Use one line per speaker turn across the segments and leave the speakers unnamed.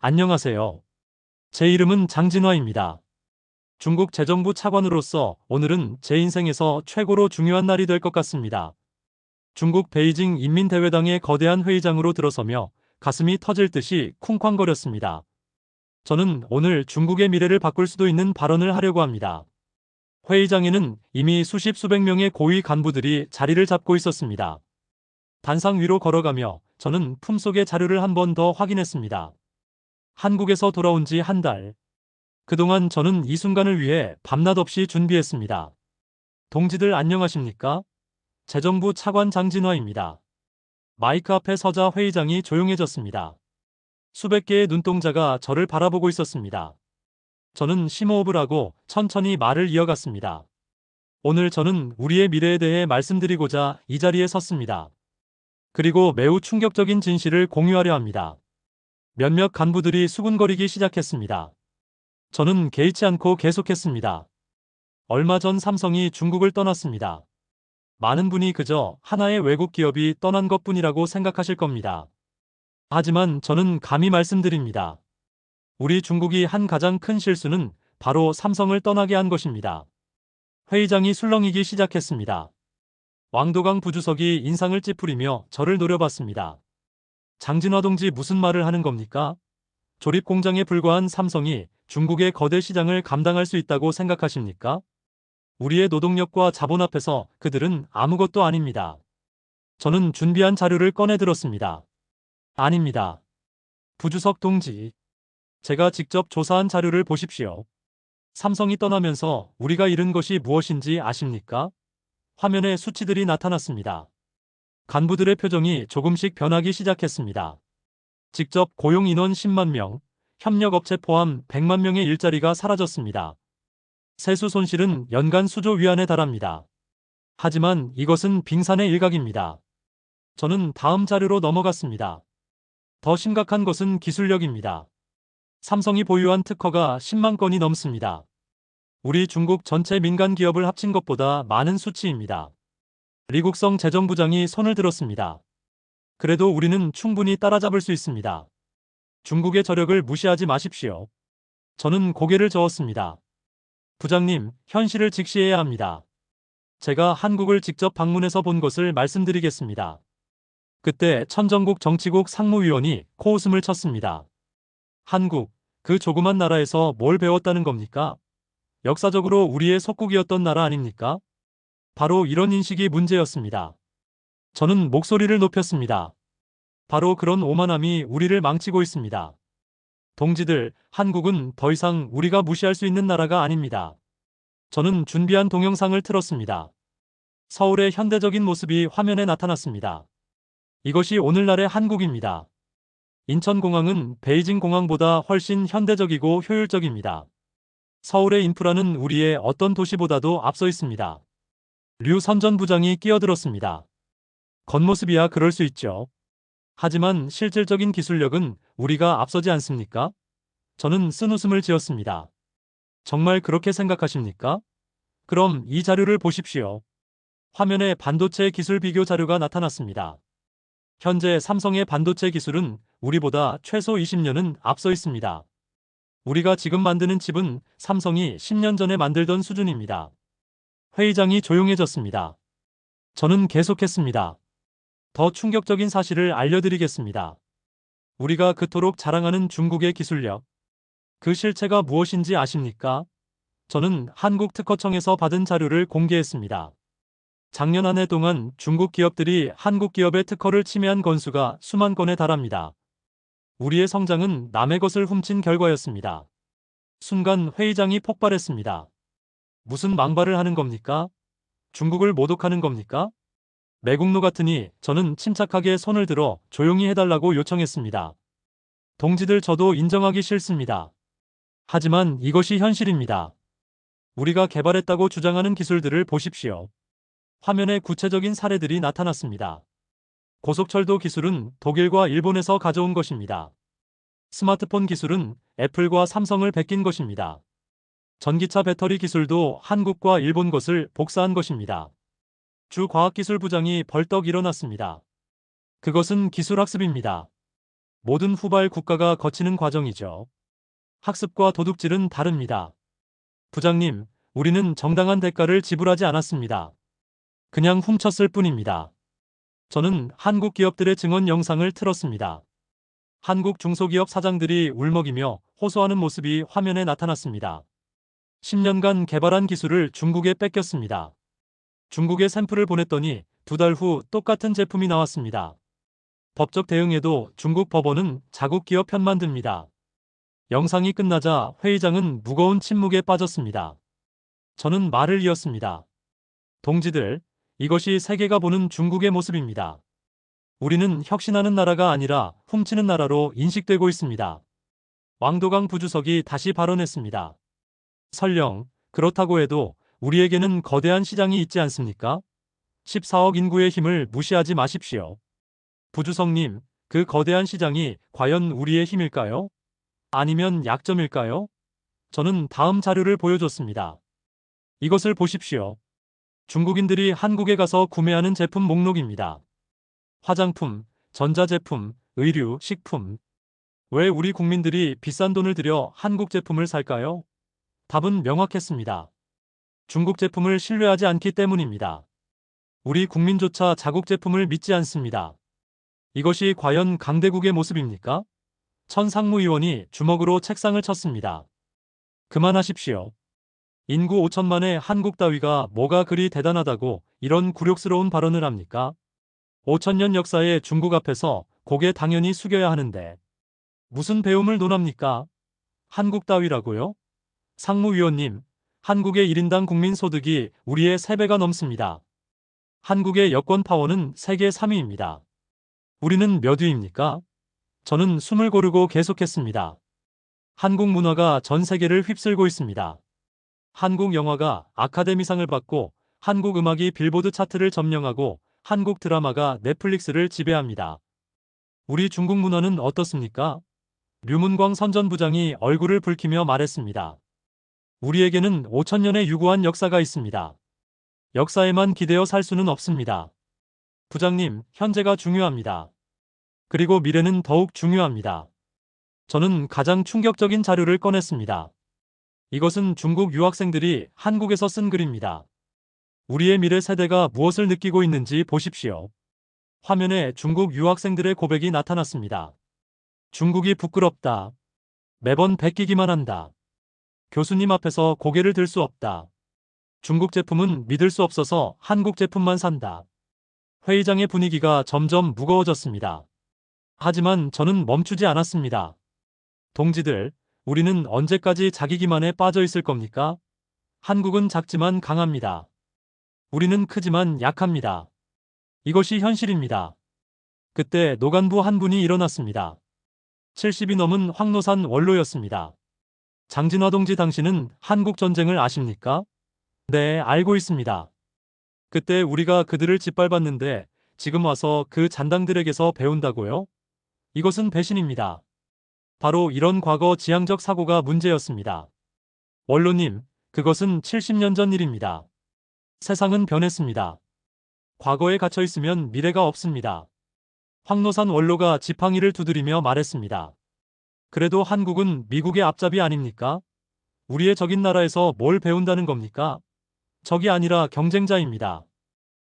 안녕하세요. 제 이름은 장진화입니다. 중국 재정부 차관으로서 오늘은 제 인생에서 최고로 중요한 날이 될 것 같습니다. 중국 베이징 인민대회당의 거대한 회의장으로 들어서며 가슴이 터질 듯이 쿵쾅거렸습니다. 저는 오늘 중국의 미래를 바꿀 수도 있는 발언을 하려고 합니다. 회의장에는 이미 수십 수백 명의 고위 간부들이 자리를 잡고 있었습니다. 단상 위로 걸어가며 저는 품속의 자료를 한 번 더 확인했습니다. 한국에서 돌아온 지 한 달. 그동안 저는 이 순간을 위해 밤낮 없이 준비했습니다. 동지들 안녕하십니까? 재정부 차관 장진화입니다. 마이크 앞에 서자 회의장이 조용해졌습니다. 수백 개의 눈동자가 저를 바라보고 있었습니다. 저는 심호흡을 하고 천천히 말을 이어갔습니다. 오늘 저는 우리의 미래에 대해 말씀드리고자 이 자리에 섰습니다. 그리고 매우 충격적인 진실을 공유하려 합니다. 몇몇 간부들이 수군거리기 시작했습니다. 저는 개의치 않고 계속했습니다. 얼마 전 삼성이 중국을 떠났습니다. 많은 분이 그저 하나의 외국 기업이 떠난 것뿐이라고 생각하실 겁니다. 하지만 저는 감히 말씀드립니다. 우리 중국이 한 가장 큰 실수는 바로 삼성을 떠나게 한 것입니다. 회의장이 술렁이기 시작했습니다. 왕도강 부주석이 인상을 찌푸리며 저를 노려봤습니다. 장진화 동지 무슨 말을 하는 겁니까? 조립 공장에 불과한 삼성이 중국의 거대 시장을 감당할 수 있다고 생각하십니까? 우리의 노동력과 자본 앞에서 그들은 아무것도 아닙니다. 저는 준비한 자료를 꺼내 들었습니다. 아닙니다. 부주석 동지. 제가 직접 조사한 자료를 보십시오. 삼성이 떠나면서 우리가 잃은 것이 무엇인지 아십니까? 화면에 수치들이 나타났습니다. 간부들의 표정이 조금씩 변하기 시작했습니다. 직접 고용 인원 10만 명, 협력업체 포함 100만 명의 일자리가 사라졌습니다. 세수 손실은 연간 수조 위안에 달합니다. 하지만 이것은 빙산의 일각입니다. 저는 다음 자료로 넘어갔습니다. 더 심각한 것은 기술력입니다. 삼성이 보유한 특허가 10만 건이 넘습니다. 우리 중국 전체 민간 기업을 합친 것보다 많은 수치입니다. 리국성 재정부장이 손을 들었습니다. 그래도 우리는 충분히 따라잡을 수 있습니다. 중국의 저력을 무시하지 마십시오. 저는 고개를 저었습니다. 부장님, 현실을 직시해야 합니다. 제가 한국을 직접 방문해서 본 것을 말씀드리겠습니다. 그때 천정국 정치국 상무위원이 코웃음을 쳤습니다. 한국, 그 조그만 나라에서 뭘 배웠다는 겁니까? 역사적으로 우리의 속국이었던 나라 아닙니까? 바로 이런 인식이 문제였습니다. 저는 목소리를 높였습니다. 바로 그런 오만함이 우리를 망치고 있습니다. 동지들, 한국은 더 이상 우리가 무시할 수 있는 나라가 아닙니다. 저는 준비한 동영상을 틀었습니다. 서울의 현대적인 모습이 화면에 나타났습니다. 이것이 오늘날의 한국입니다. 인천공항은 베이징 공항보다 훨씬 현대적이고 효율적입니다. 서울의 인프라는 우리의 어떤 도시보다도 앞서 있습니다. 류 선전 부장이 끼어들었습니다. 겉모습이야 그럴 수 있죠. 하지만 실질적인 기술력은 우리가 앞서지 않습니까? 저는 쓴웃음을 지었습니다. 정말 그렇게 생각하십니까? 그럼 이 자료를 보십시오. 화면에 반도체 기술 비교 자료가 나타났습니다. 현재 삼성의 반도체 기술은 우리보다 최소 20년은 앞서 있습니다. 우리가 지금 만드는 칩은 삼성이 10년 전에 만들던 수준입니다. 회의장이 조용해졌습니다. 저는 계속했습니다. 더 충격적인 사실을 알려드리겠습니다. 우리가 그토록 자랑하는 중국의 기술력. 그 실체가 무엇인지 아십니까? 저는 한국특허청에서 받은 자료를 공개했습니다. 작년 한 해 동안 중국 기업들이 한국 기업의 특허를 침해한 건수가 수만 건에 달합니다. 우리의 성장은 남의 것을 훔친 결과였습니다. 순간 회의장이 폭발했습니다. 무슨 망발을 하는 겁니까? 중국을 모독하는 겁니까? 매국노 같으니 저는 침착하게 손을 들어 조용히 해달라고 요청했습니다. 동지들 저도 인정하기 싫습니다. 하지만 이것이 현실입니다. 우리가 개발했다고 주장하는 기술들을 보십시오. 화면에 구체적인 사례들이 나타났습니다. 고속철도 기술은 독일과 일본에서 가져온 것입니다. 스마트폰 기술은 애플과 삼성을 베낀 것입니다. 전기차 배터리 기술도 한국과 일본 것을 복사한 것입니다. 주 과학기술부장이 벌떡 일어났습니다. 그것은 기술학습입니다. 모든 후발 국가가 거치는 과정이죠. 학습과 도둑질은 다릅니다. 부장님, 우리는 정당한 대가를 지불하지 않았습니다. 그냥 훔쳤을 뿐입니다. 저는 한국 기업들의 증언 영상을 틀었습니다. 한국 중소기업 사장들이 울먹이며 호소하는 모습이 화면에 나타났습니다. 10년간 개발한 기술을 중국에 뺏겼습니다. 중국에 샘플을 보냈더니 2달 후 똑같은 제품이 나왔습니다. 법적 대응에도 중국 법원은 자국 기업 편만 듭니다. 영상이 끝나자 회의장은 무거운 침묵에 빠졌습니다. 저는 말을 이었습니다. 동지들, 이것이 세계가 보는 중국의 모습입니다. 우리는 혁신하는 나라가 아니라 훔치는 나라로 인식되고 있습니다. 왕도강 부주석이 다시 발언했습니다. 설령 그렇다고 해도 우리에게는 거대한 시장이 있지 않습니까? 14억 인구의 힘을 무시하지 마십시오. 부주석님, 그 거대한 시장이 과연 우리의 힘일까요? 아니면 약점일까요? 저는 다음 자료를 보여줬습니다. 이것을 보십시오. 중국인들이 한국에 가서 구매하는 제품 목록입니다. 화장품, 전자제품, 의류, 식품. 왜 우리 국민들이 비싼 돈을 들여 한국 제품을 살까요? 답은 명확했습니다. 중국 제품을 신뢰하지 않기 때문입니다. 우리 국민조차 자국 제품을 믿지 않습니다. 이것이 과연 강대국의 모습입니까? 천 상무위원이 주먹으로 책상을 쳤습니다. 그만하십시오. 인구 5천만의 한국 따위가 뭐가 그리 대단하다고 이런 굴욕스러운 발언을 합니까? 5천년 역사의 중국 앞에서 고개 당연히 숙여야 하는데 무슨 배움을 논합니까? 한국 따위라고요? 상무위원님, 한국의 1인당 국민 소득이 우리의 3배가 넘습니다. 한국의 여권 파워는 세계 3위입니다. 우리는 몇 위입니까? 저는 숨을 고르고 계속했습니다. 한국 문화가 전 세계를 휩쓸고 있습니다. 한국 영화가 아카데미상을 받고 한국 음악이 빌보드 차트를 점령하고 한국 드라마가 넷플릭스를 지배합니다. 우리 중국 문화는 어떻습니까? 류문광 선전부장이 얼굴을 붉히며 말했습니다. 우리에게는 5천년의 유구한 역사가 있습니다. 역사에만 기대어 살 수는 없습니다. 부장님, 현재가 중요합니다. 그리고 미래는 더욱 중요합니다. 저는 가장 충격적인 자료를 꺼냈습니다. 이것은 중국 유학생들이 한국에서 쓴 글입니다. 우리의 미래 세대가 무엇을 느끼고 있는지 보십시오. 화면에 중국 유학생들의 고백이 나타났습니다. 중국이 부끄럽다. 매번 베끼기만 한다. 교수님 앞에서 고개를 들 수 없다. 중국 제품은 믿을 수 없어서 한국 제품만 산다. 회의장의 분위기가 점점 무거워졌습니다. 하지만 저는 멈추지 않았습니다. 동지들, 우리는 언제까지 자기 기만에 빠져 있을 겁니까? 한국은 작지만 강합니다. 우리는 크지만 약합니다. 이것이 현실입니다. 그때 노간부 한 분이 일어났습니다. 70이 넘은 황노산 원로였습니다. 장진화 동지, 당신은 한국 전쟁을 아십니까? 네, 알고 있습니다. 그때 우리가 그들을 짓밟았는데 지금 와서 그 잔당들에게서 배운다고요? 이것은 배신입니다. 바로 이런 과거 지향적 사고가 문제였습니다. 원로님, 그것은 70년 전 일입니다. 세상은 변했습니다. 과거에 갇혀 있으면 미래가 없습니다. 황노산 원로가 지팡이를 두드리며 말했습니다. 그래도 한국은 미국의 앞잡이 아닙니까? 우리의 적인 나라에서 뭘 배운다는 겁니까? 적이 아니라 경쟁자입니다.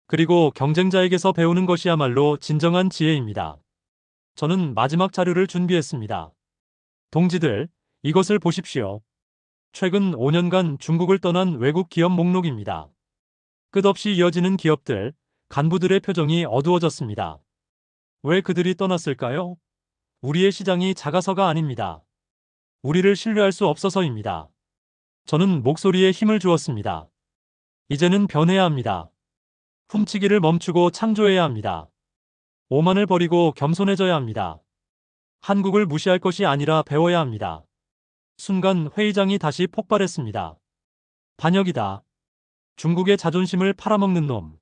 그리고 경쟁자에게서 배우는 것이야말로 진정한 지혜입니다. 저는 마지막 자료를 준비했습니다. 동지들, 이것을 보십시오. 최근 5년간 중국을 떠난 외국 기업 목록입니다. 끝없이 이어지는 기업들, 간부들의 표정이 어두워졌습니다. 왜 그들이 떠났을까요? 우리의 시장이 작아서가 아닙니다. 우리를 신뢰할 수 없어서입니다. 저는 목소리에 힘을 주었습니다. 이제는 변해야 합니다. 훔치기를 멈추고 창조해야 합니다. 오만을 버리고 겸손해져야 합니다. 한국을 무시할 것이 아니라 배워야 합니다. 순간 회의장이 다시 폭발했습니다. 반역이다. 중국의 자존심을 팔아먹는 놈.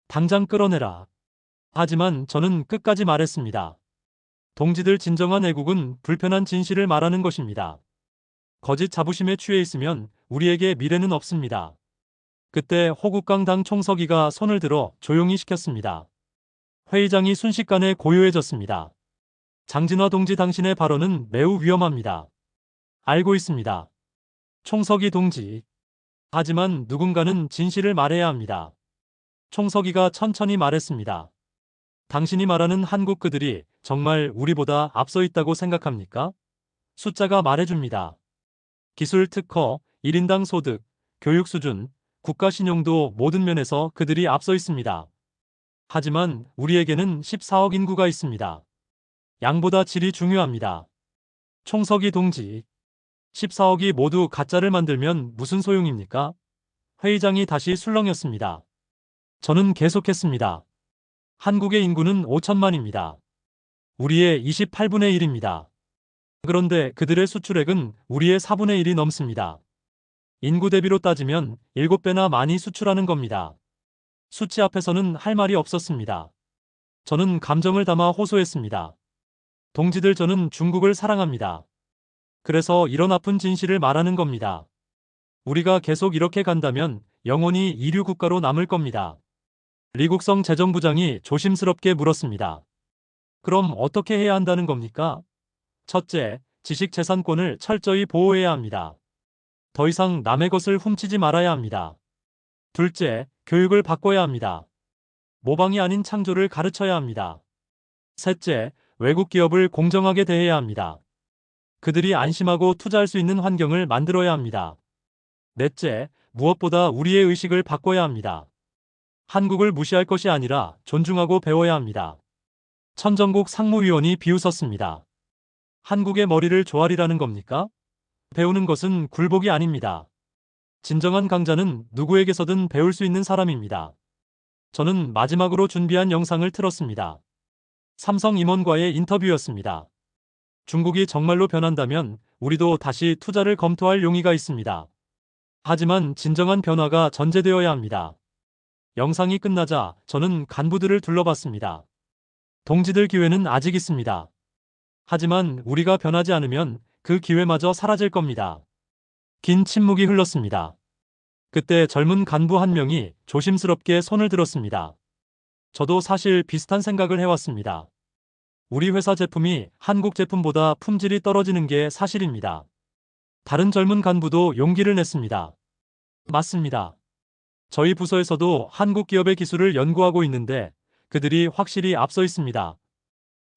당장 끌어내라. 하지만 저는 끝까지 말했습니다. 동지들, 진정한 애국은 불편한 진실을 말하는 것입니다. 거짓 자부심에 취해 있으면 우리에게 미래는 없습니다. 그때 호국강 당 총서기가 손을 들어 조용히 시켰습니다. 회의장이 순식간에 고요해졌습니다. 장진화 동지 당신의 발언은 매우 위험합니다. 알고 있습니다. 총석이 동지. 하지만 누군가는 진실을 말해야 합니다. 총석이가 천천히 말했습니다. 당신이 말하는 한국 그들이 정말 우리보다 앞서 있다고 생각합니까? 숫자가 말해줍니다. 기술 특허, 1인당 소득, 교육 수준, 국가 신용도 모든 면에서 그들이 앞서 있습니다. 하지만 우리에게는 14억 인구가 있습니다. 양보다 질이 중요합니다. 총석이 동지. 14억이 모두 가짜를 만들면 무슨 소용입니까? 회의장이 다시 술렁였습니다. 저는 계속했습니다. 한국의 인구는 5천만입니다. 우리의 28분의 1입니다. 그런데 그들의 수출액은 우리의 4분의 1이 넘습니다. 인구 대비로 따지면 7배나 많이 수출하는 겁니다. 수치 앞에서는 할 말이 없었습니다. 저는 감정을 담아 호소했습니다. 동지들, 저는 중국을 사랑합니다. 그래서 이런 아픈 진실을 말하는 겁니다. 우리가 계속 이렇게 간다면 영원히 이류 국가로 남을 겁니다. 리국성 재정부장이 조심스럽게 물었습니다. 그럼 어떻게 해야 한다는 겁니까? 첫째, 지식재산권을 철저히 보호해야 합니다. 더 이상 남의 것을 훔치지 말아야 합니다. 둘째, 교육을 바꿔야 합니다. 모방이 아닌 창조를 가르쳐야 합니다. 셋째, 외국 기업을 공정하게 대해야 합니다. 그들이 안심하고 투자할 수 있는 환경을 만들어야 합니다. 넷째, 무엇보다 우리의 의식을 바꿔야 합니다. 한국을 무시할 것이 아니라 존중하고 배워야 합니다. 천정국 상무위원이 비웃었습니다. 한국의 머리를 조아리라는 겁니까? 배우는 것은 굴복이 아닙니다. 진정한 강자는 누구에게서든 배울 수 있는 사람입니다. 저는 마지막으로 준비한 영상을 틀었습니다. 삼성 임원과의 인터뷰였습니다. 중국이 정말로 변한다면 우리도 다시 투자를 검토할 용의가 있습니다. 하지만 진정한 변화가 전제되어야 합니다. 영상이 끝나자 저는 간부들을 둘러봤습니다. 동지들, 기회는 아직 있습니다. 하지만 우리가 변하지 않으면 그 기회마저 사라질 겁니다. 긴 침묵이 흘렀습니다. 그때 젊은 간부 한 명이 조심스럽게 손을 들었습니다. 저도 사실 비슷한 생각을 해왔습니다. 우리 회사 제품이 한국 제품보다 품질이 떨어지는 게 사실입니다. 다른 젊은 간부도 용기를 냈습니다. 맞습니다. 저희 부서에서도 한국 기업의 기술을 연구하고 있는데 그들이 확실히 앞서 있습니다.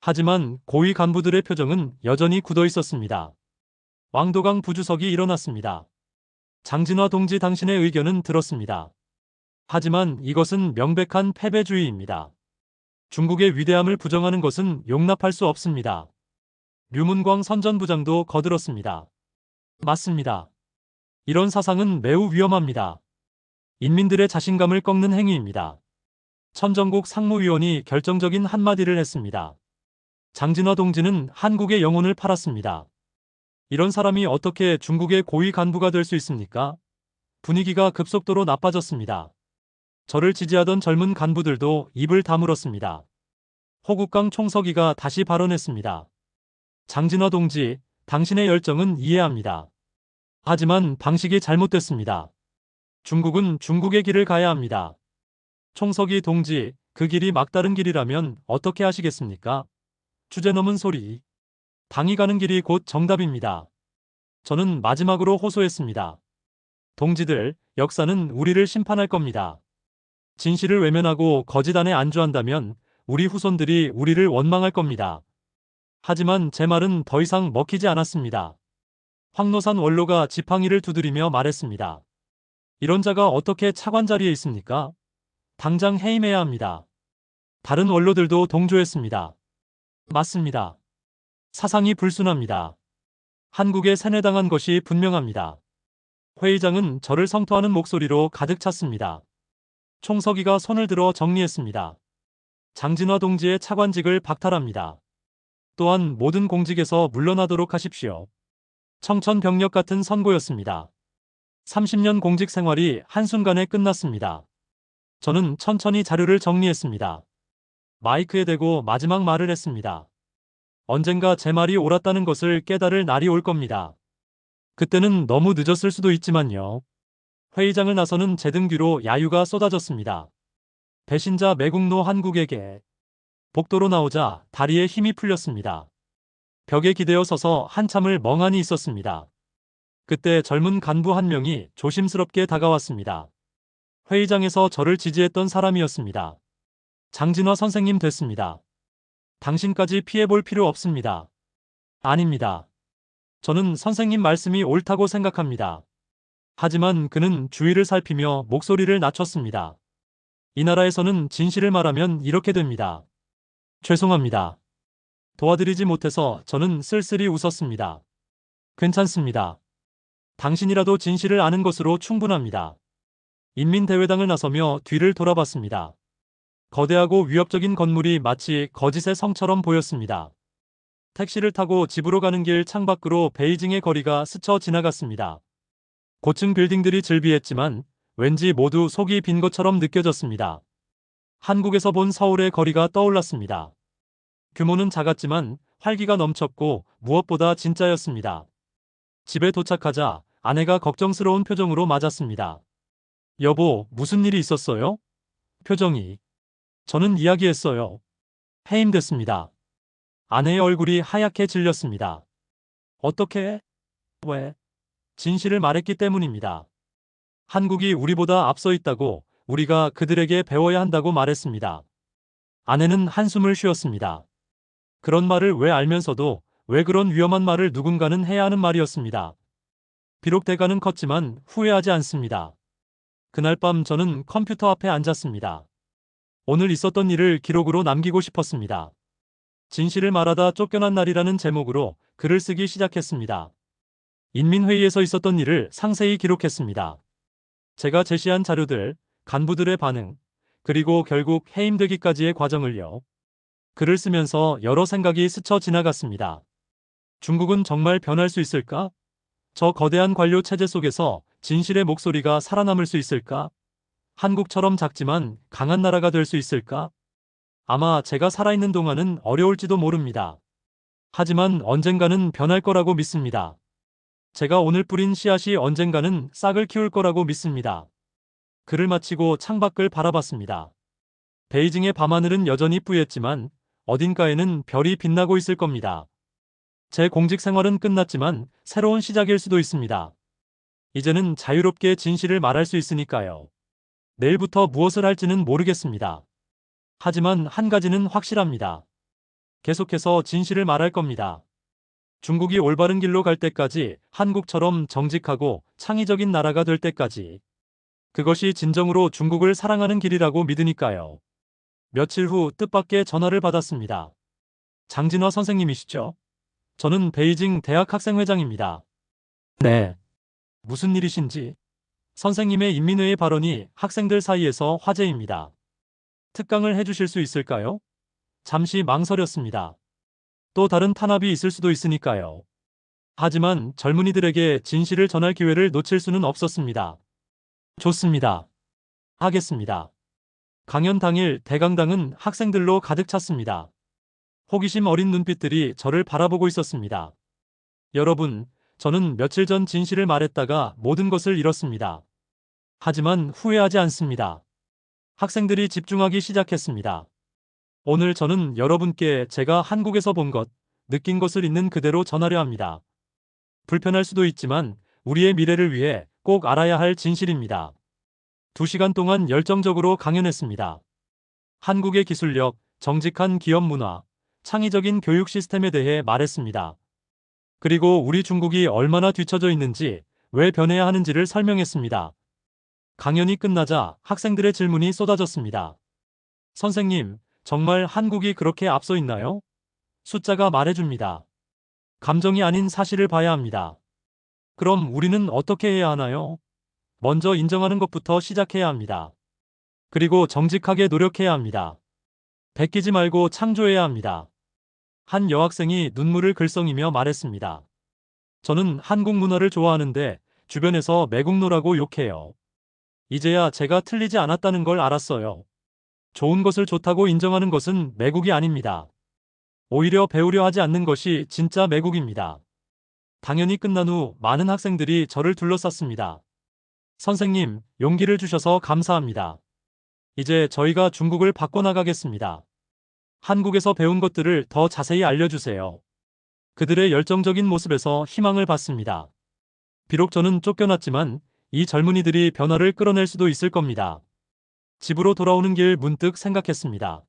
하지만 고위 간부들의 표정은 여전히 굳어 있었습니다. 왕도강 부주석이 일어났습니다. 장진화 동지, 당신의 의견은 들었습니다. 하지만 이것은 명백한 패배주의입니다. 중국의 위대함을 부정하는 것은 용납할 수 없습니다. 류문광 선전부장도 거들었습니다. 맞습니다. 이런 사상은 매우 위험합니다. 인민들의 자신감을 꺾는 행위입니다. 천정국 상무위원이 결정적인 한마디를 했습니다. 장진화 동지는 한국의 영혼을 팔았습니다. 이런 사람이 어떻게 중국의 고위 간부가 될 수 있습니까? 분위기가 급속도로 나빠졌습니다. 저를 지지하던 젊은 간부들도 입을 다물었습니다. 호국강 총서기가 다시 발언했습니다. 장진화 동지, 당신의 열정은 이해합니다. 하지만 방식이 잘못됐습니다. 중국은 중국의 길을 가야 합니다. 총서기 동지, 그 길이 막다른 길이라면 어떻게 하시겠습니까? 주제 넘은 소리. 당이 가는 길이 곧 정답입니다. 저는 마지막으로 호소했습니다. 동지들, 역사는 우리를 심판할 겁니다. 진실을 외면하고 거짓 안에 안주한다면 우리 후손들이 우리를 원망할 겁니다. 하지만 제 말은 더 이상 먹히지 않았습니다. 황노산 원로가 지팡이를 두드리며 말했습니다. 이런 자가 어떻게 차관 자리에 있습니까? 당장 해임해야 합니다. 다른 원로들도 동조했습니다. 맞습니다. 사상이 불순합니다. 한국에 세뇌당한 것이 분명합니다. 회의장은 저를 성토하는 목소리로 가득 찼습니다. 총서기가 손을 들어 정리했습니다. 장진화 동지의 차관직을 박탈합니다. 또한 모든 공직에서 물러나도록 하십시오. 청천벽력 같은 선고였습니다. 30년 공직 생활이 한순간에 끝났습니다. 저는 천천히 자료를 정리했습니다. 마이크에 대고 마지막 말을 했습니다. 언젠가 제 말이 옳았다는 것을 깨달을 날이 올 겁니다. 그때는 너무 늦었을 수도 있지만요. 회의장을 나서는 제 등 뒤로 야유가 쏟아졌습니다. 배신자 매국노 한국에게. 복도로 나오자 다리에 힘이 풀렸습니다. 벽에 기대어 서서 한참을 멍하니 있었습니다. 그때 젊은 간부 한 명이 조심스럽게 다가왔습니다. 회의장에서 저를 지지했던 사람이었습니다. 장진화 선생님 됐습니다. 당신까지 피해볼 필요 없습니다. 아닙니다. 저는 선생님 말씀이 옳다고 생각합니다. 하지만 그는 주위를 살피며 목소리를 낮췄습니다. 이 나라에서는 진실을 말하면 이렇게 됩니다. 죄송합니다. 도와드리지 못해서 저는 쓸쓸히 웃었습니다. 괜찮습니다. 당신이라도 진실을 아는 것으로 충분합니다. 인민대회당을 나서며 뒤를 돌아봤습니다. 거대하고 위협적인 건물이 마치 거짓의 성처럼 보였습니다. 택시를 타고 집으로 가는 길 창밖으로 베이징의 거리가 스쳐 지나갔습니다. 고층 빌딩들이 즐비했지만 왠지 모두 속이 빈 것처럼 느껴졌습니다. 한국에서 본 서울의 거리가 떠올랐습니다. 규모는 작았지만 활기가 넘쳤고 무엇보다 진짜였습니다. 집에 도착하자 아내가 걱정스러운 표정으로 맞았습니다. 여보, 무슨 일이 있었어요? 표정이. 저는 이야기했어요. 해임됐습니다. 아내의 얼굴이 하얗게 질렸습니다. 어떻게? 왜? 진실을 말했기 때문입니다. 한국이 우리보다 앞서 있다고, 우리가 그들에게 배워야 한다고 말했습니다. 아내는 한숨을 쉬었습니다. 그런 말을 왜 알면서도 왜 그런 위험한 말을 누군가는 해야 하는 말이었습니다. 비록 대가는 컸지만 후회하지 않습니다. 그날 밤 저는 컴퓨터 앞에 앉았습니다. 오늘 있었던 일을 기록으로 남기고 싶었습니다. 진실을 말하다 쫓겨난 날이라는 제목으로 글을 쓰기 시작했습니다. 인민회의에서 있었던 일을 상세히 기록했습니다. 제가 제시한 자료들, 간부들의 반응, 그리고 결국 해임되기까지의 과정을요. 글을 쓰면서 여러 생각이 스쳐 지나갔습니다. 중국은 정말 변할 수 있을까? 저 거대한 관료 체제 속에서 진실의 목소리가 살아남을 수 있을까? 한국처럼 작지만 강한 나라가 될 수 있을까? 아마 제가 살아있는 동안은 어려울지도 모릅니다. 하지만 언젠가는 변할 거라고 믿습니다. 제가 오늘 뿌린 씨앗이 언젠가는 싹을 키울 거라고 믿습니다. 글을 마치고 창밖을 바라봤습니다. 베이징의 밤하늘은 여전히 뿌였지만 어딘가에는 별이 빛나고 있을 겁니다. 제 공직 생활은 끝났지만 새로운 시작일 수도 있습니다. 이제는 자유롭게 진실을 말할 수 있으니까요. 내일부터 무엇을 할지는 모르겠습니다. 하지만 한 가지는 확실합니다. 계속해서 진실을 말할 겁니다. 중국이 올바른 길로 갈 때까지, 한국처럼 정직하고 창의적인 나라가 될 때까지. 그것이 진정으로 중국을 사랑하는 길이라고 믿으니까요. 며칠 후 뜻밖의 전화를 받았습니다. 장진화 선생님이시죠? 저는 베이징 대학학생회장입니다. 네. 무슨 일이신지? 선생님의 인민회의 발언이 학생들 사이에서 화제입니다. 특강을 해주실 수 있을까요? 잠시 망설였습니다. 또 다른 탄압이 있을 수도 있으니까요. 하지만 젊은이들에게 진실을 전할 기회를 놓칠 수는 없었습니다. 좋습니다. 하겠습니다. 강연 당일 대강당은 학생들로 가득 찼습니다. 호기심 어린 눈빛들이 저를 바라보고 있었습니다. 여러분, 저는 며칠 전 진실을 말했다가 모든 것을 잃었습니다. 하지만 후회하지 않습니다. 학생들이 집중하기 시작했습니다. 오늘 저는 여러분께 제가 한국에서 본 것, 느낀 것을 있는 그대로 전하려 합니다. 불편할 수도 있지만 우리의 미래를 위해 꼭 알아야 할 진실입니다. 2시간 동안 열정적으로 강연했습니다. 한국의 기술력, 정직한 기업 문화, 창의적인 교육 시스템에 대해 말했습니다. 그리고 우리 중국이 얼마나 뒤처져 있는지, 왜 변해야 하는지를 설명했습니다. 강연이 끝나자 학생들의 질문이 쏟아졌습니다. 선생님, 정말 한국이 그렇게 앞서 있나요? 숫자가 말해줍니다. 감정이 아닌 사실을 봐야 합니다. 그럼 우리는 어떻게 해야 하나요? 먼저 인정하는 것부터 시작해야 합니다. 그리고 정직하게 노력해야 합니다. 베끼지 말고 창조해야 합니다. 한 여학생이 눈물을 글썽이며 말했습니다. 저는 한국 문화를 좋아하는데 주변에서 매국노라고 욕해요. 이제야 제가 틀리지 않았다는 걸 알았어요. 좋은 것을 좋다고 인정하는 것은 매국이 아닙니다. 오히려 배우려 하지 않는 것이 진짜 매국입니다. 강연이 끝난 후 많은 학생들이 저를 둘러쌌습니다. 선생님, 용기를 주셔서 감사합니다. 이제 저희가 중국을 바꿔나가겠습니다. 한국에서 배운 것들을 더 자세히 알려주세요. 그들의 열정적인 모습에서 희망을 받습니다. 비록 저는 쫓겨났지만 이 젊은이들이 변화를 끌어낼 수도 있을 겁니다. 집으로 돌아오는 길 문득 생각했습니다.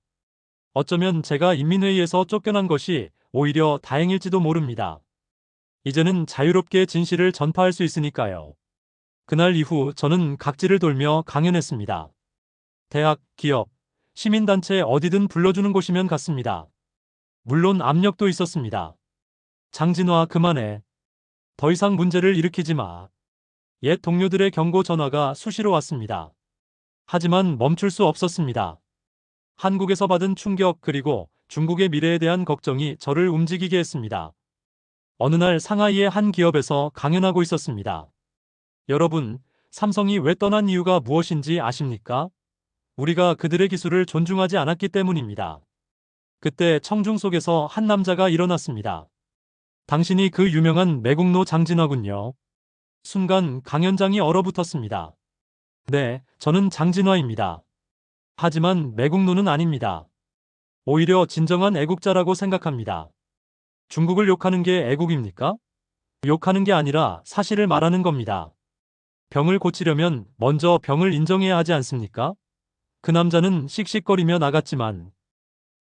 어쩌면 제가 인민회의에서 쫓겨난 것이 오히려 다행일지도 모릅니다. 이제는 자유롭게 진실을 전파할 수 있으니까요. 그날 이후 저는 각지를 돌며 강연했습니다. 대학, 기업, 시민단체 어디든 불러주는 곳이면 갔습니다. 물론 압력도 있었습니다. 장진화 그만해. 더 이상 문제를 일으키지 마. 옛 동료들의 경고 전화가 수시로 왔습니다. 하지만 멈출 수 없었습니다. 한국에서 받은 충격 그리고 중국의 미래에 대한 걱정이 저를 움직이게 했습니다. 어느 날 상하이의 한 기업에서 강연하고 있었습니다. 여러분, 삼성이 왜 떠난 이유가 무엇인지 아십니까? 우리가 그들의 기술을 존중하지 않았기 때문입니다. 그때 청중 속에서 한 남자가 일어났습니다. 당신이 그 유명한 매국노 장진화군요. 순간 강연장이 얼어붙었습니다. 네, 저는 장진화입니다. 하지만 매국노는 아닙니다. 오히려 진정한 애국자라고 생각합니다. 중국을 욕하는 게 애국입니까? 욕하는 게 아니라 사실을 말하는 겁니다. 병을 고치려면 먼저 병을 인정해야 하지 않습니까? 그 남자는 씩씩거리며 나갔지만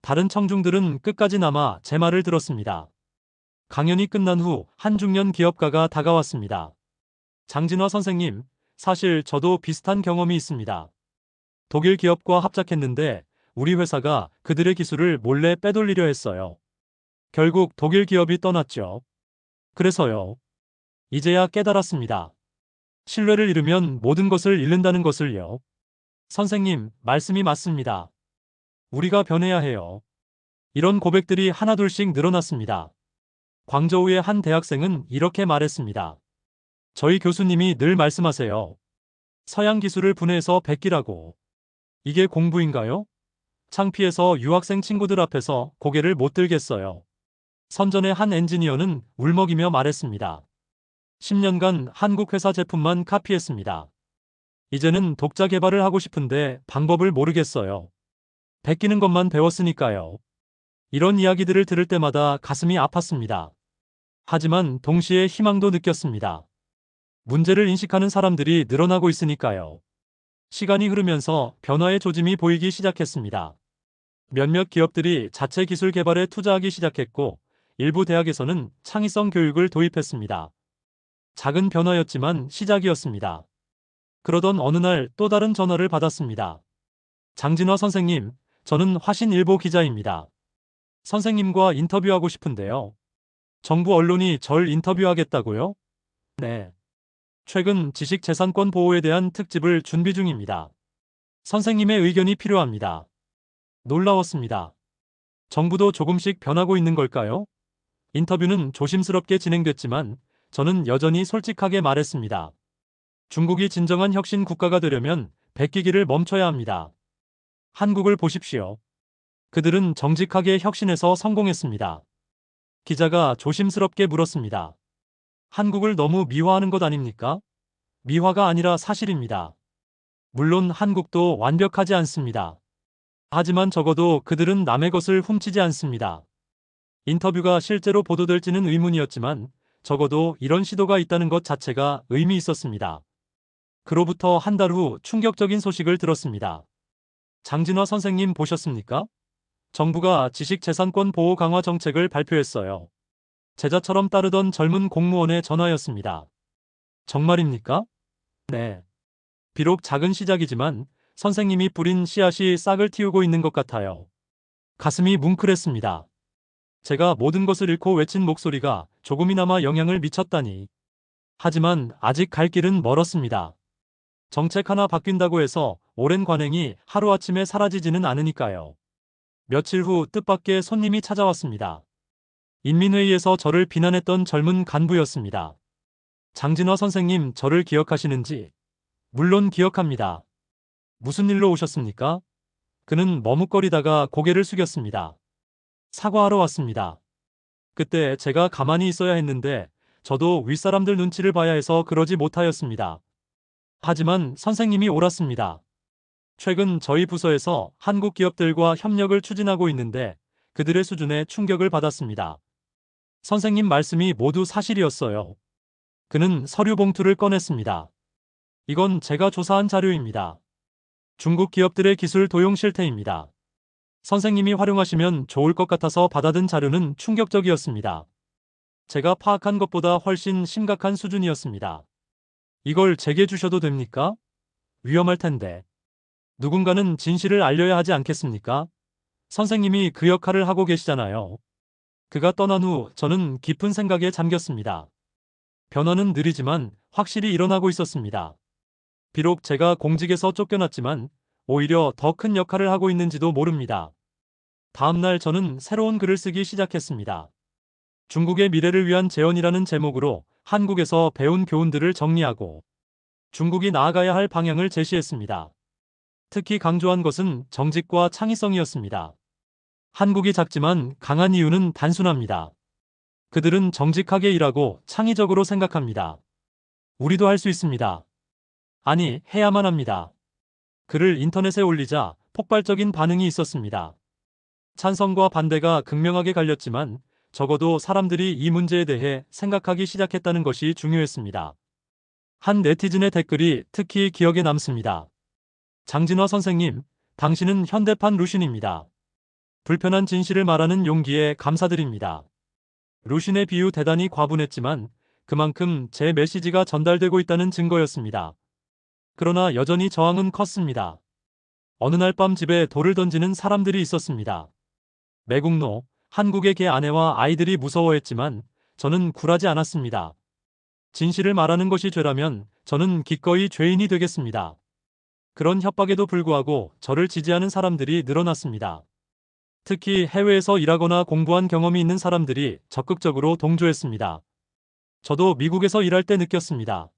다른 청중들은 끝까지 남아 제 말을 들었습니다. 강연이 끝난 후 한 중년 기업가가 다가왔습니다. 장진화 선생님, 사실 저도 비슷한 경험이 있습니다. 독일 기업과 합작했는데 우리 회사가 그들의 기술을 몰래 빼돌리려 했어요. 결국 독일 기업이 떠났죠. 그래서요. 이제야 깨달았습니다. 신뢰를 잃으면 모든 것을 잃는다는 것을요. 선생님, 말씀이 맞습니다. 우리가 변해야 해요. 이런 고백들이 하나둘씩 늘어났습니다. 광저우의 한 대학생은 이렇게 말했습니다. 저희 교수님이 늘 말씀하세요. 서양 기술을 분해해서 베끼라고. 이게 공부인가요? 창피해서 유학생 친구들 앞에서 고개를 못 들겠어요. 선전의 한 엔지니어는 울먹이며 말했습니다. 10년간 한국 회사 제품만 카피했습니다. 이제는 독자 개발을 하고 싶은데 방법을 모르겠어요. 베끼는 것만 배웠으니까요. 이런 이야기들을 들을 때마다 가슴이 아팠습니다. 하지만 동시에 희망도 느꼈습니다. 문제를 인식하는 사람들이 늘어나고 있으니까요. 시간이 흐르면서 변화의 조짐이 보이기 시작했습니다. 몇몇 기업들이 자체 기술 개발에 투자하기 시작했고, 일부 대학에서는 창의성 교육을 도입했습니다. 작은 변화였지만 시작이었습니다. 그러던 어느 날 또 다른 전화를 받았습니다. 장진화 선생님, 저는 화신일보 기자입니다. 선생님과 인터뷰하고 싶은데요. 정부 언론이 절 인터뷰하겠다고요? 네. 최근 지식재산권 보호에 대한 특집을 준비 중입니다. 선생님의 의견이 필요합니다. 놀라웠습니다. 정부도 조금씩 변하고 있는 걸까요? 인터뷰는 조심스럽게 진행됐지만 저는 여전히 솔직하게 말했습니다. 중국이 진정한 혁신 국가가 되려면 베끼기를 멈춰야 합니다. 한국을 보십시오. 그들은 정직하게 혁신해서 성공했습니다. 기자가 조심스럽게 물었습니다. 한국을 너무 미화하는 것 아닙니까? 미화가 아니라 사실입니다. 물론 한국도 완벽하지 않습니다. 하지만 적어도 그들은 남의 것을 훔치지 않습니다. 인터뷰가 실제로 보도될지는 의문이었지만 적어도 이런 시도가 있다는 것 자체가 의미 있었습니다. 그로부터 한 달 후 충격적인 소식을 들었습니다. 장진화 선생님 보셨습니까? 정부가 지식재산권 보호 강화 정책을 발표했어요. 제자처럼 따르던 젊은 공무원의 전화였습니다. 정말입니까? 네. 비록 작은 시작이지만 선생님이 뿌린 씨앗이 싹을 틔우고 있는 것 같아요. 가슴이 뭉클했습니다. 제가 모든 것을 잃고 외친 목소리가 조금이나마 영향을 미쳤다니. 하지만 아직 갈 길은 멀었습니다. 정책 하나 바뀐다고 해서 오랜 관행이 하루아침에 사라지지는 않으니까요. 며칠 후 뜻밖의 손님이 찾아왔습니다. 인민회의에서 저를 비난했던 젊은 간부였습니다. 장진화 선생님 저를 기억하시는지? 물론 기억합니다. 무슨 일로 오셨습니까? 그는 머뭇거리다가 고개를 숙였습니다. 사과하러 왔습니다. 그때 제가 가만히 있어야 했는데 저도 윗사람들 눈치를 봐야 해서 그러지 못하였습니다. 하지만 선생님이 옳았습니다. 최근 저희 부서에서 한국 기업들과 협력을 추진하고 있는데 그들의 수준에 충격을 받았습니다. 선생님 말씀이 모두 사실이었어요. 그는 서류 봉투를 꺼냈습니다. 이건 제가 조사한 자료입니다. 중국 기업들의 기술 도용 실태입니다. 선생님이 활용하시면 좋을 것 같아서 받아든 자료는 충격적이었습니다. 제가 파악한 것보다 훨씬 심각한 수준이었습니다. 이걸 제게 주셔도 됩니까? 위험할 텐데. 누군가는 진실을 알려야 하지 않겠습니까? 선생님이 그 역할을 하고 계시잖아요. 그가 떠난 후 저는 깊은 생각에 잠겼습니다. 변화는 느리지만 확실히 일어나고 있었습니다. 비록 제가 공직에서 쫓겨났지만 오히려 더 큰 역할을 하고 있는지도 모릅니다. 다음날 저는 새로운 글을 쓰기 시작했습니다. 중국의 미래를 위한 재현이라는 제목으로 한국에서 배운 교훈들을 정리하고 중국이 나아가야 할 방향을 제시했습니다. 특히 강조한 것은 정직과 창의성이었습니다. 한국이 작지만 강한 이유는 단순합니다. 그들은 정직하게 일하고 창의적으로 생각합니다. 우리도 할 수 있습니다. 아니, 해야만 합니다. 글을 인터넷에 올리자 폭발적인 반응이 있었습니다. 찬성과 반대가 극명하게 갈렸지만 적어도 사람들이 이 문제에 대해 생각하기 시작했다는 것이 중요했습니다. 한 네티즌의 댓글이 특히 기억에 남습니다. 장진화 선생님, 당신은 현대판 루신입니다. 불편한 진실을 말하는 용기에 감사드립니다. 루신의 비유 대단히 과분했지만 그만큼 제 메시지가 전달되고 있다는 증거였습니다. 그러나 여전히 저항은 컸습니다. 어느 날 밤 집에 돌을 던지는 사람들이 있었습니다. 매국노, 한국의 개 아내와 아이들이 무서워했지만 저는 굴하지 않았습니다. 진실을 말하는 것이 죄라면 저는 기꺼이 죄인이 되겠습니다. 그런 협박에도 불구하고 저를 지지하는 사람들이 늘어났습니다. 특히 해외에서 일하거나 공부한 경험이 있는 사람들이 적극적으로 동조했습니다. 저도 미국에서 일할 때 느꼈습니다.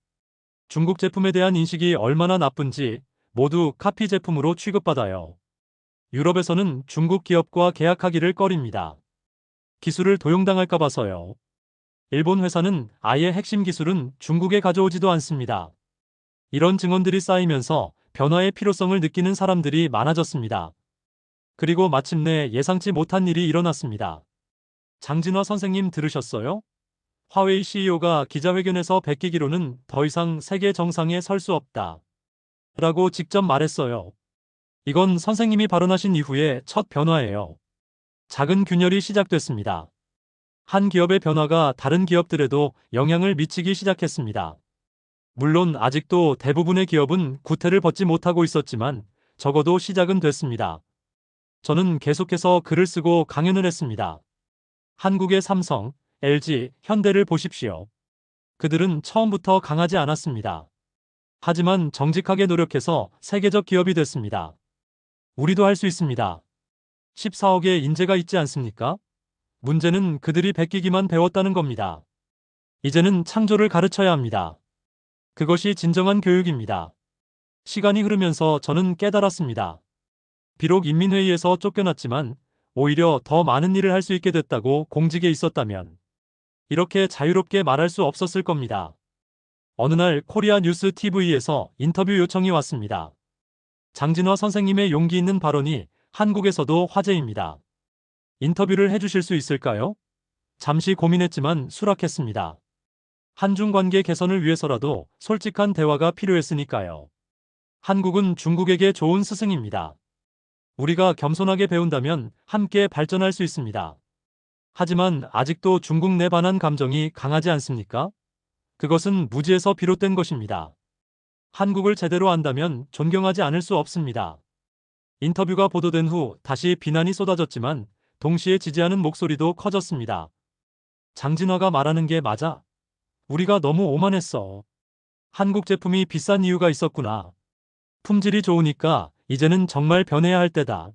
중국 제품에 대한 인식이 얼마나 나쁜지 모두 카피 제품으로 취급받아요. 유럽에서는 중국 기업과 계약하기를 꺼립니다. 기술을 도용당할까 봐서요. 일본 회사는 아예 핵심 기술은 중국에 가져오지도 않습니다. 이런 증언들이 쌓이면서 변화의 필요성을 느끼는 사람들이 많아졌습니다. 그리고 마침내 예상치 못한 일이 일어났습니다. 장진화 선생님 들으셨어요? 화웨이 CEO가 기자회견에서 베끼기로는 더 이상 세계 정상에 설 수 없다. 라고 직접 말했어요. 이건 선생님이 발언하신 이후의 첫 변화예요. 작은 균열이 시작됐습니다. 한 기업의 변화가 다른 기업들에도 영향을 미치기 시작했습니다. 물론 아직도 대부분의 기업은 구태를 벗지 못하고 있었지만 적어도 시작은 됐습니다. 저는 계속해서 글을 쓰고 강연을 했습니다. 한국의 삼성, LG, 현대를 보십시오. 그들은 처음부터 강하지 않았습니다. 하지만 정직하게 노력해서 세계적 기업이 됐습니다. 우리도 할 수 있습니다. 14억의 인재가 있지 않습니까? 문제는 그들이 베끼기만 배웠다는 겁니다. 이제는 창조를 가르쳐야 합니다. 그것이 진정한 교육입니다. 시간이 흐르면서 저는 깨달았습니다. 비록 인민회의에서 쫓겨났지만 오히려 더 많은 일을 할 수 있게 됐다고 공직에 있었다면 이렇게 자유롭게 말할 수 없었을 겁니다. 어느 날 코리아 뉴스 TV에서 인터뷰 요청이 왔습니다. 장진화 선생님의 용기 있는 발언이 한국에서도 화제입니다. 인터뷰를 해주실 수 있을까요? 잠시 고민했지만 수락했습니다. 한중 관계 개선을 위해서라도 솔직한 대화가 필요했으니까요. 한국은 중국에게 좋은 스승입니다. 우리가 겸손하게 배운다면 함께 발전할 수 있습니다. 하지만 아직도 중국 내 반한 감정이 강하지 않습니까? 그것은 무지에서 비롯된 것입니다. 한국을 제대로 안다면 존경하지 않을 수 없습니다. 인터뷰가 보도된 후 다시 비난이 쏟아졌지만 동시에 지지하는 목소리도 커졌습니다. 장진화가 말하는 게 맞아. 우리가 너무 오만했어. 한국 제품이 비싼 이유가 있었구나. 품질이 좋으니까 이제는 정말 변해야 할 때다.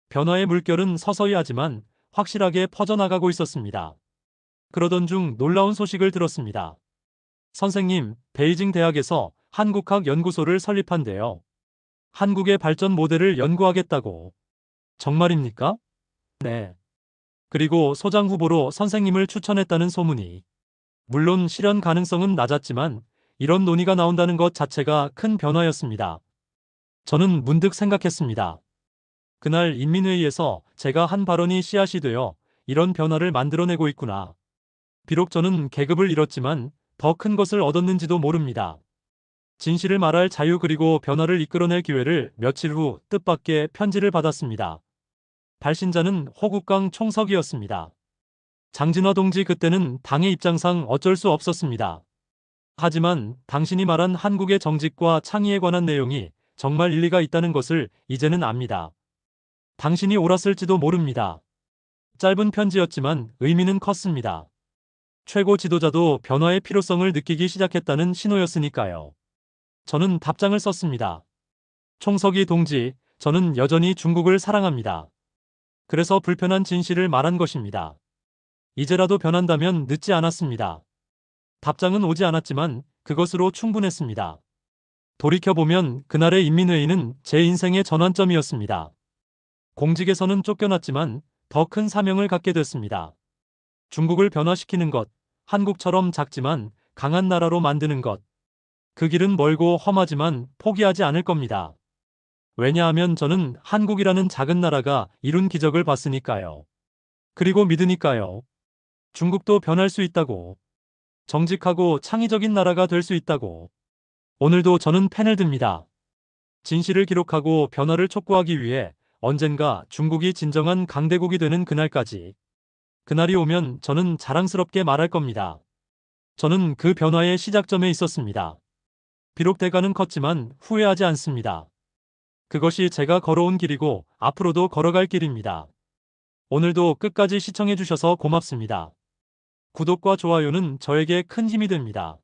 변화의 물결은 서서히 하지만 확실하게 퍼져나가고 있었습니다. 그러던 중 놀라운 소식을 들었습니다. 선생님, 베이징 대학에서 한국학 연구소를 설립한대요. 한국의 발전 모델을 연구하겠다고. 정말입니까? 네. 그리고 소장 후보로 선생님을 추천했다는 소문이. 물론 실현 가능성은 낮았지만 이런 논의가 나온다는 것 자체가 큰 변화였습니다. 저는 문득 생각했습니다. 그날 인민회의에서 제가 한 발언이 씨앗이 되어 이런 변화를 만들어내고 있구나. 비록 저는 계급을 잃었지만 더 큰 것을 얻었는지도 모릅니다. 진실을 말할 자유 그리고 변화를 이끌어낼 기회를. 며칠 후 뜻밖의 편지를 받았습니다. 발신자는 호국강 총석이었습니다. 장진화 동지, 그때는 당의 입장상 어쩔 수 없었습니다. 하지만 당신이 말한 한국의 정직과 창의에 관한 내용이 정말 일리가 있다는 것을 이제는 압니다. 당신이 옳았을지도 모릅니다. 짧은 편지였지만 의미는 컸습니다. 최고 지도자도 변화의 필요성을 느끼기 시작했다는 신호였으니까요. 저는 답장을 썼습니다. 총석이 동지, 저는 여전히 중국을 사랑합니다. 그래서 불편한 진실을 말한 것입니다. 이제라도 변한다면 늦지 않았습니다. 답장은 오지 않았지만 그것으로 충분했습니다. 돌이켜보면 그날의 인민회의는 제 인생의 전환점이었습니다. 공직에서는 쫓겨났지만 더 큰 사명을 갖게 됐습니다. 중국을 변화시키는 것, 한국처럼 작지만 강한 나라로 만드는 것. 그 길은 멀고 험하지만 포기하지 않을 겁니다. 왜냐하면 저는 한국이라는 작은 나라가 이룬 기적을 봤으니까요. 그리고 믿으니까요. 중국도 변할 수 있다고. 정직하고 창의적인 나라가 될 수 있다고. 오늘도 저는 펜을 듭니다. 진실을 기록하고 변화를 촉구하기 위해, 언젠가 중국이 진정한 강대국이 되는 그날까지. 그날이 오면 저는 자랑스럽게 말할 겁니다. 저는 그 변화의 시작점에 있었습니다. 비록 대가는 컸지만 후회하지 않습니다. 그것이 제가 걸어온 길이고 앞으로도 걸어갈 길입니다. 오늘도 끝까지 시청해주셔서 고맙습니다. 구독과 좋아요는 저에게 큰 힘이 됩니다.